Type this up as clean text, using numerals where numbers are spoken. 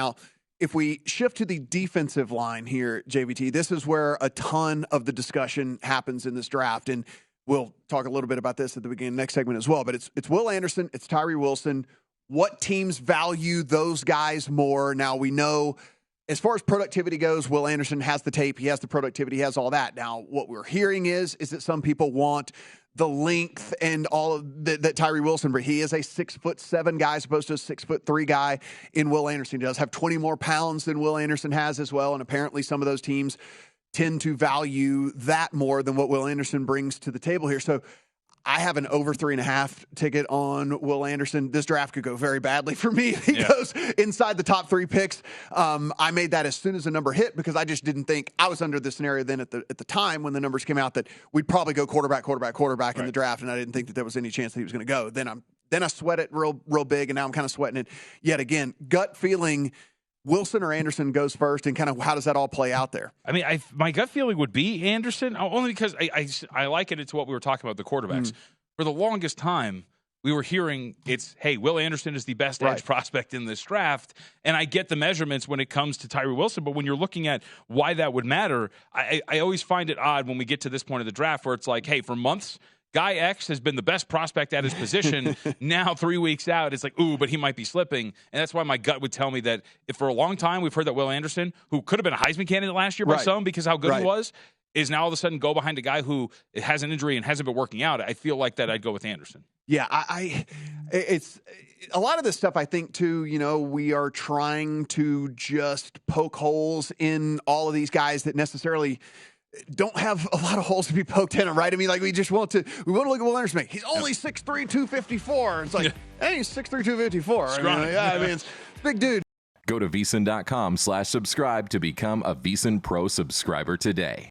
Now, if we shift to the defensive line here, JVT, this is where a ton of the discussion happens in this draft. And we'll talk a little bit about this at the beginning of the next segment as well. But it's Will Anderson, it's Tyree Wilson. What teams value those guys more? Now, we know as far as productivity goes, Will Anderson has the tape, he has the productivity, he has all that. Now, what we're hearing is that some people want the length and all of that Tyree Wilson, but he is a 6'7" guy as opposed to a 6'3" guy in Will Anderson. He does have 20 more pounds than Will Anderson has as well, and apparently some of those teams tend to value that more than what Will Anderson brings to the table here. So I have an over 3.5 ticket on Will Anderson. This draft could go very badly for me. He goes inside the top 3 picks. I made that as soon as the number hit because I just didn't think I was under the scenario then at the time when the numbers came out that we'd probably go quarterback in the draft, and I didn't think that there was any chance that he was going to go. Then I sweat it real big, and now I'm kind of sweating it yet again. Gut feeling. Wilson or Anderson goes first, and kind of how does that all play out there? I mean, my gut feeling would be Anderson, only because I liken it to what we were talking about, the quarterbacks. For the longest time, we were hearing Will Anderson is the best edge prospect in this draft, and I get the measurements when it comes to Tyree Wilson, but when you're looking at why that would matter, I always find it odd when we get to this point of the draft where it's like, hey, for months – Guy X has been the best prospect at his position. Now, 3 weeks out, it's like, ooh, but he might be slipping. And that's why my gut would tell me that if for a long time we've heard that Will Anderson, who could have been a Heisman candidate last year by some because how good he was, is now all of a sudden go behind a guy who has an injury and hasn't been working out. I feel like that I'd go with Anderson. Yeah, it's a lot of this stuff I think too, we are trying to just poke holes in all of these guys that necessarily don't have a lot of holes to be poked in, right? I mean, like we want to look at Will Anderson. He's only 6'3", 254. It's like, hey, he's 6'3", 254. I mean, it's big dude. Go to VSiN.com/subscribe to become a VSiN Pro subscriber today.